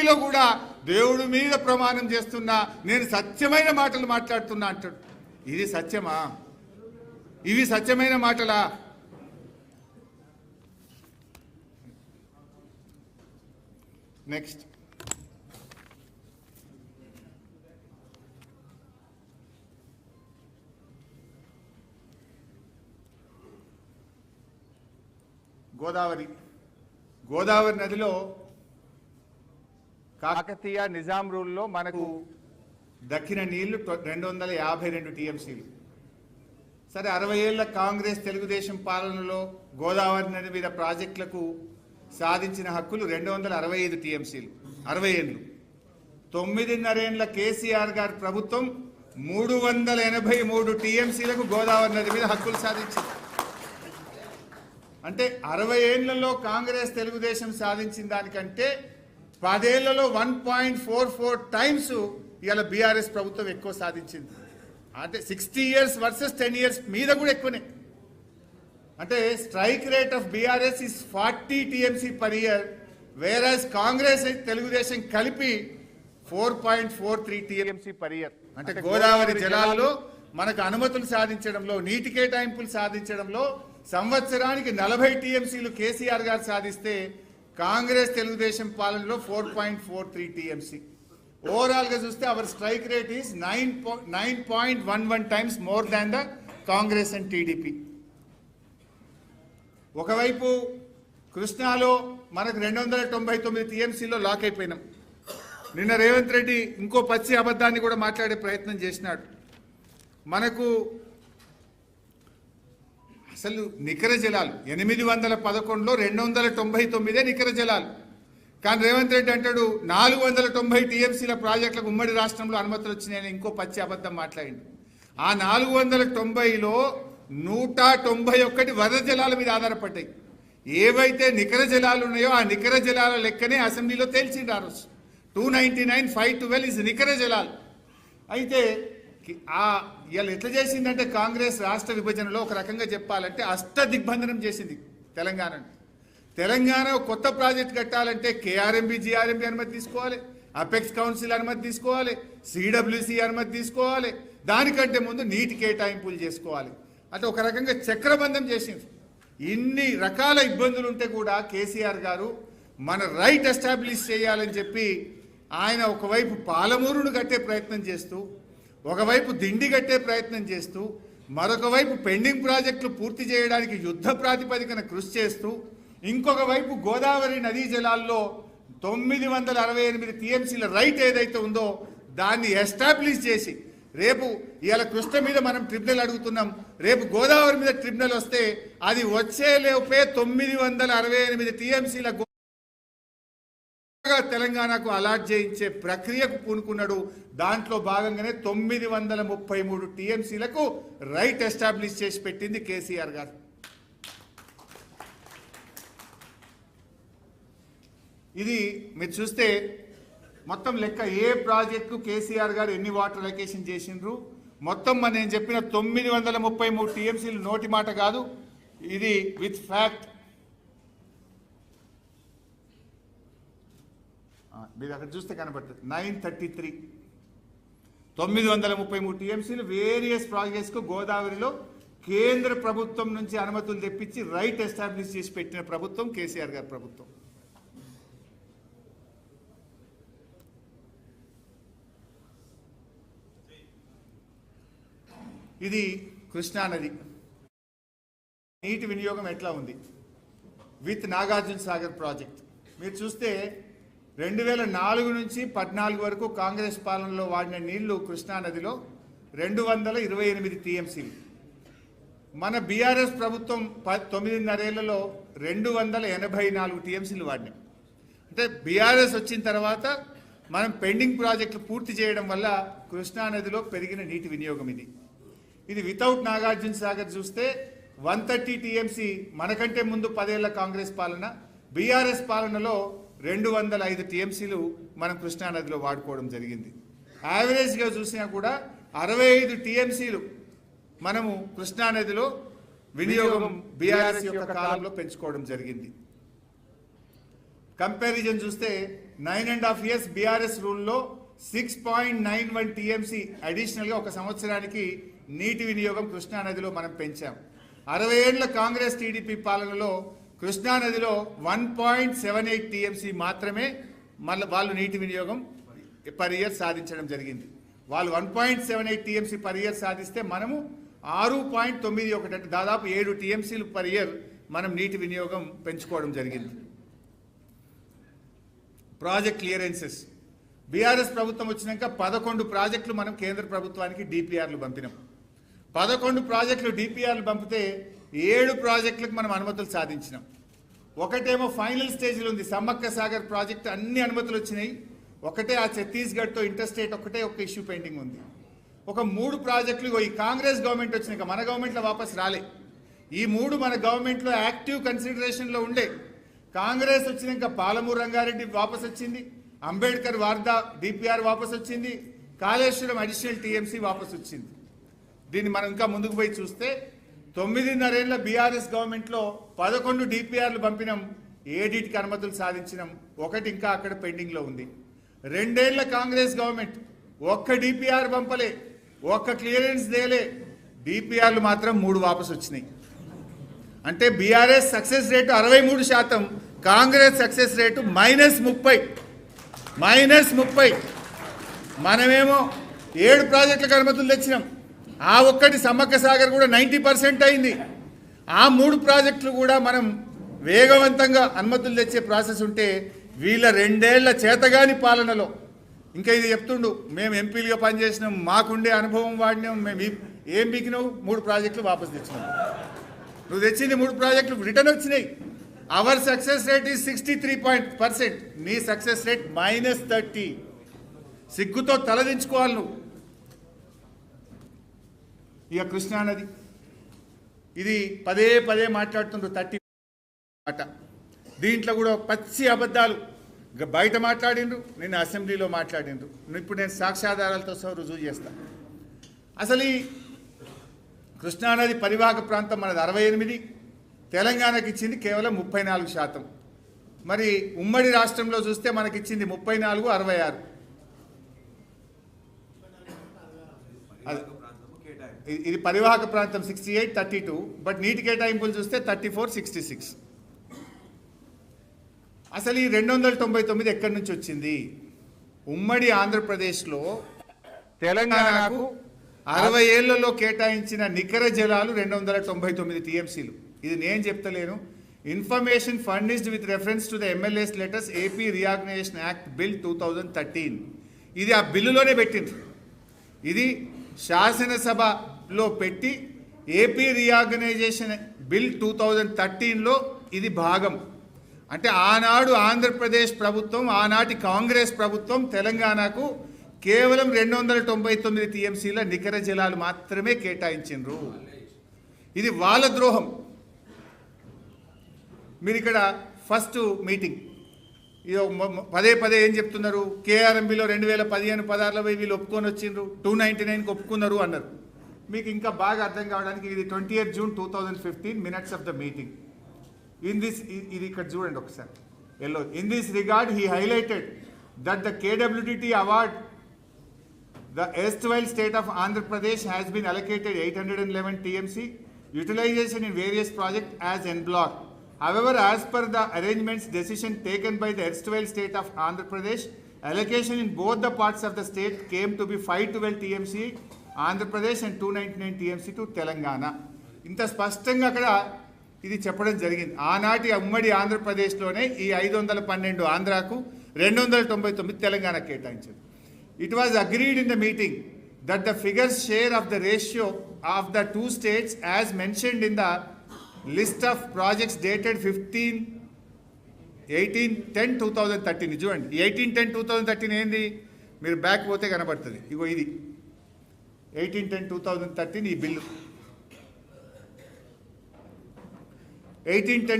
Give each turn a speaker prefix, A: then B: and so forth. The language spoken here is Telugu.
A: అసెంబ్లీలో కూడా దేవుడి మీద ప్రమాణం చేస్తున్నా, నేను సత్యమైన మాటలు మాట్లాడుతున్నా అంటాడు. ఇది సత్యమా? ఇవి సత్యమైన మాటలా? నెక్స్ట్, గోదావరి నదిలో కాకతీయ నిజాం రూల్లో మనకు దక్కిన నీళ్లు 252 టీఎంసీలు. సరే, 60 ఏళ్ల కాంగ్రెస్ తెలుగుదేశం పాలనలో గోదావరి నది మీద ప్రాజెక్టులకు సాధించిన హక్కులు 265 టీఎంసీలు. 60 ఏళ్ళు. 9.5 ఏళ్ల కేసీఆర్ గారి ప్రభుత్వం 383 టీఎంసీలకు గోదావరి నది మీద హక్కులు సాధించింది. అంటే 60 ఏళ్లలో కాంగ్రెస్ తెలుగుదేశం సాధించిన దానికంటే 10 ఏళ్లలో 1.44 టైమ్స్ ఇవాళ బీఆర్ఎస్ ప్రభుత్వం ఎక్కువ సాధించింది. అంటే 60 years వర్సెస్ 10 years మీద కూడా ఎక్కువనే. అంటే strike rate of BRS is 40 TMC per year, whereas Congress Telugu Desam కలిపి 4.43 టీఎంసీ పర్ ఇయర్. అంటే గోదావరి జలాల్లో మనకు అనుమతులు సాధించడంలో, నీటి కేటాయింపులు సాధించడంలో సంవత్సరానికి 40 టీఎంసీలు కేసీఆర్ గారు సాధిస్తే కాంగ్రెస్ తెలుగుదేశం పాలనలో 4.43 టీఎంసీ. ఓవరాల్ గా చూస్తే our strike rate is 9.11 times more than the Congress and TDP. ఒకవైపు కృష్ణాలో మనకు 299 టీఎంసీలో లాక్ అయిపోయినాం. నిన్న రేవంత్ రెడ్డి ఇంకో పచ్చి అబద్ధాన్ని కూడా మాట్లాడే ప్రయత్నం చేసినాడు. మనకు అసలు నికర జలాలు 811లో 299 నికర జలాలు. కానీ రేవంత్ రెడ్డి అంటాడు 490 టీఎంసీల ప్రాజెక్టులకు ఉమ్మడి రాష్ట్రంలో అనుమతులు వచ్చినాయని ఇంకో పచ్చి అబద్ధం మాట్లాడింది. ఆ 490లో 191 వరద జలాల మీద ఆధారపడ్డాయి. ఏవైతే నికర జలాలు ఉన్నాయో ఆ నికర జలాల లెక్కనే అసెంబ్లీలో తేల్చింది ఆ రోజు. 299, 512 ఇస్ నికర జలాలు. అయితే ఇవాళ ఎట్లా చేసిందంటే కాంగ్రెస్ రాష్ట్ర విభజనలో ఒక రకంగా చెప్పాలంటే అష్టదిగ్బంధనం చేసింది తెలంగాణను. తెలంగాణ కొత్త ప్రాజెక్ట్ కట్టాలంటే కేఆర్ఎంబి, జిఆర్ఎంబి అనుమతి తీసుకోవాలి, అపెక్స్ కౌన్సిల్ అనుమతి తీసుకోవాలి, సిడబ్ల్యూసి అనుమతి తీసుకోవాలి, దానికంటే ముందు నీటి కేటాయింపులు చేసుకోవాలి. అంటే ఒక రకంగా చక్రబంధం చేసింది. ఇన్ని రకాల ఇబ్బందులు ఉంటే కూడా కేసీఆర్ గారు మన రైట్ ఎస్టాబ్లిష్ చేయాలని చెప్పి ఆయన ఒకవైపు పాలమూరును కట్టే ప్రయత్నం చేస్తూ, ఒకవైపు దిండి కట్టే ప్రయత్నం చేస్తూ, మరొక వైపు పెండింగ్ ప్రాజెక్టులు పూర్తి చేయడానికి యుద్ధ ప్రాతిపదికన కృషి చేస్తూ, ఇంకొక వైపు గోదావరి నదీ జలాల్లో 968 టీఎంసీల రైట్ ఏదైతే ఉందో దాన్ని ఎస్టాబ్లిష్ చేసి, రేపు ఇవాళ కృష్ణ మీద మనం ట్రిబ్యునల్ అడుగుతున్నాం, రేపు గోదావరి మీద ట్రిబ్యునల్ వస్తే అది వచ్చేలోపే 968 టీఎంసీల తెలంగాణకు అలాట్ చేయించే ప్రక్రియకు పూనుకున్నాడు. దాంట్లో భాగంగానే 933 టీఎంసీలకు రైట్ ఎస్టాబ్లిష్ చేసి పెట్టింది కేసీఆర్ గారు. ఇది మీరు చూస్తే మొత్తం లెక్క ఏ ప్రాజెక్టు కేసీఆర్ గారు ఎన్ని వాటర్ అలొకేషన్ చేసిండ్రు మొత్తం నేను చెప్పిన 933 టీఎంసీలు నోటి మాట కాదు, ఇది విత్ ఫ్యాక్ట్. మీరు అక్కడ చూస్తే కనబడుతుంది 933 933 టీఎంసీలు వేరియస్ ప్రాజెక్ట్స్కు గోదావరిలో కేంద్ర ప్రభుత్వం నుంచి అనుమతులు తెప్పించి రైట్ ఎస్టాబ్లిష్ చేసి పెట్టిన ప్రభుత్వం కేసీఆర్ గారి ప్రభుత్వం. ఇది కృష్ణానది నీటి వినియోగం ఎట్లా ఉంది విత్ నాగార్జున సాగర్ ప్రాజెక్ట్. మీరు చూస్తే 2004 నుంచి 14 వరకు కాంగ్రెస్ పాలనలో వాడిన నీళ్లు కృష్ణానదిలో 228 టీఎంసీలు. మన బీఆర్ఎస్ ప్రభుత్వం 9.5 ఏళ్లలో 284 టీఎంసీలు వాడినాయి. అంటే బీఆర్ఎస్ వచ్చిన తర్వాత మనం పెండింగ్ ప్రాజెక్టులు పూర్తి చేయడం వల్ల కృష్ణానదిలో పెరిగిన నీటి వినియోగం ఇది వితౌట్ నాగార్జున సాగర్ చూస్తే 130 టీఎంసీ. మనకంటే ముందు 10 ఏళ్ల కాంగ్రెస్ పాలన, బీఆర్ఎస్ పాలనలో 205 టీఎంసీలు మనం కృష్ణానదిలో వాడుకోవడం జరిగింది. యావరేజ్గా చూసినా కూడా 65 టీఎంసీలు మనము కృష్ణానదిలో వినియోగం బీఆర్ఎస్ యొక్క కాలంలో పెంచుకోవడం జరిగింది. కంపారిజన్ చూస్తే 9.5 years బీఆర్ఎస్ రూల్లో 6.91 టీఎంసీ అడిషనల్గా ఒక సంవత్సరానికి నీటి వినియోగం కృష్ణానదిలో మనం పెంచాం. 60 ఏళ్ల కాంగ్రెస్ టీడీపీ పాలనలో కృష్ణానదిలో 1.78 టీఎంసీ మాత్రమే వాళ్ళు నీటి వినియోగం పర్ ఇయర్ సాధించడం జరిగింది. వాళ్ళు 1.78 టీఎంసీ పర్ ఇయర్ సాధిస్తే మనము 6.91 అంటే దాదాపు 7 టీఎంసీలు పర్ ఇయర్ మనం నీటి వినియోగం పెంచుకోవడం జరిగింది. ప్రాజెక్ట్ క్లియరెన్సెస్ బీఆర్ఎస్ ప్రభుత్వం వచ్చినాక 11 ప్రాజెక్టులు మనం కేంద్ర ప్రభుత్వానికి డిపిఆర్లు పంపినాం. 11 ప్రాజెక్టులు డిపిఆర్లు పంపితే 7 ప్రాజెక్టులకు మనం అనుమతులు సాధించినాం. ఒకటేమో ఫైనల్ స్టేజ్లో ఉంది, సమ్మక్క సాగర్ ప్రాజెక్ట్ అన్ని అనుమతులు వచ్చినాయి. ఒకటే ఆ ఛత్తీస్గఢ్తో ఇంటర్స్టేట్ ఒకటే ఒక ఇష్యూ పెండింగ్ ఉంది. ఒక 3 ప్రాజెక్టులు ఈ కాంగ్రెస్ గవర్నమెంట్ వచ్చినాక మన గవర్నమెంట్లో వాపస్ రాలే. ఈ 3 మన గవర్నమెంట్లో యాక్టివ్ కన్సిడరేషన్లో ఉండే. కాంగ్రెస్ వచ్చినాక పాలమూరు రంగారెడ్డి వాపస్ వచ్చింది, అంబేద్కర్ వార్దా డిపిఆర్ వాపస్ వచ్చింది, కాళేశ్వరం అడిషనల్ టీఎంసీ వాపస్ వచ్చింది. దీన్ని మనం ఇంకా ముందుకు పోయి చూస్తే 9.5 ఏళ్ల బీఆర్ఎస్ గవర్నమెంట్లో 11 డిపిఆర్లు పంపినాం, 7టికి అనుమతులు సాధించినాం, ఒకటి ఇంకా అక్కడ పెండింగ్లో ఉంది. 2 ఏళ్ల కాంగ్రెస్ గవర్నమెంట్ ఒక్క డిపిఆర్ పంపలే, ఒక్క క్లియరెన్స్ దేలే, డిపిఆర్లు మాత్రం 3 వాపస్ వచ్చినాయి. అంటే BRS success rate 63%, Congress success rate -30. మనమేమో 7 ప్రాజెక్టులకు అనుమతులు తెచ్చినాం. ఆ ఒక్కటి సమ్మక్క సాగర్ కూడా 90% అయింది. ఆ 3 ప్రాజెక్టులు కూడా మనం వేగవంతంగా అనుమతులు తెచ్చే ప్రాసెస్ ఉంటే వీళ్ళ 2 ఏళ్ల చేతగాని పాలనలో ఇంకా ఇది చెప్తుండు, మేము ఎంపీలుగా పనిచేసినాం, మాకుండే అనుభవం వాడినాం, మేము ఏం బీకినావు 3 ప్రాజెక్టులు వాపస్ తెచ్చినాం. నువ్వు తెచ్చింది 3 ప్రాజెక్టులు రిటర్న్ వచ్చినాయి. అవర్ సక్సెస్ రేట్ ఈజ్ 63%, నీ సక్సెస్ రేట్ -30. సిగ్గుతో తలదించుకోవాలి నువ్వు. ఇక కృష్ణానది ఇది పదే మాట్లాడుతుండ్రు 30 మాట. దీంట్లో కూడా పచ్చి అబద్ధాలు బయట మాట్లాడిండ్రు, నిన్న అసెంబ్లీలో మాట్లాడిండ్రు. ఇప్పుడు నేను సాక్ష్యాధారాలతో సహా రుజువు చేస్తాను. అసలు ఈ కృష్ణానది పరివాహక ప్రాంతం మనది 68, తెలంగాణకి ఇచ్చింది కేవలం 34%. మరి ఉమ్మడి రాష్ట్రంలో చూస్తే మనకిచ్చింది 34, 66. ఇది పరివాహక ప్రాంతం 68, 32, బట్ నీటి కేటాయింపులు చూస్తే 34, 66. అసలు ఈ 299 ఎక్కడి నుంచి వచ్చింది? ఉమ్మడి ఆంధ్రప్రదేశ్లో తెలంగాణకు 60 ఏళ్లలో కేటాయించిన నికర జలాలు 299 టీఎంసీలు. ఇది నేను చెప్తలేను. Information furnished with reference to the MLAs letters AP reorganisation act bill 2013. ఇది ఆ బిల్లులోనే పెట్టింది. ఇది శాసనసభలో పెట్టి ఏపీ రీఆర్గనైజేషన్ బిల్ 2013లో ఇది భాగం. అంటే ఆనాడు ఆంధ్రప్రదేశ్ ప్రభుత్వం, ఆనాటి కాంగ్రెస్ ప్రభుత్వం తెలంగాణకు కేవలం 299 టీఎంసీల నికర జలాలు మాత్రమే కేటాయించిండ్రు. ఇది వాళ్ళ ద్రోహం. మీరు ఇక్కడ ఫస్ట్ మీటింగ్ పదే ఏం చెప్తున్నారు? కేఆర్ఎంబీలో 2015-16లో వీళ్ళు ఒప్పుకొని వచ్చిండ్రు, 299కి ఒప్పుకున్నారు అన్నారు. మీకు ఇంకా బాగా అర్థం కావడానికి ఇది 20th June 2015 minutes of the meeting. ఇది ఇక్కడ చూడండి ఒకసారి. In this regard he highlighted that the KWDT award the erstwhile state of Andhra Pradesh has been allocated 811 TMC utilization in various projects as en bloc. However, as per the arrangements decision taken by the erstwhile state of Andhra Pradesh, allocation in both the parts of the state came to be 512 TMC Andhra Pradesh and 299 TMC to Telangana. ఇంత స్పష్టంగా అక్కడ ఇది చెప్పడం జరిగింది. ఆనాటి ఉమ్మడి ఆంధ్రప్రదేశ్లోనే ఈ 512 ఆంధ్రాకు, 299 తెలంగాణకు కేటాయించారు. It was agreed in the meeting that the figures share of the ratio of the 2 states as mentioned in the list of projects dated 18/10/2013. చూడండి, 18/10/2013 ఏంది? మీరు బ్యాక్ పోతే కనబడుతుంది. ఇగో ఇది 18/10/2013 ఈ బిల్లు 18/10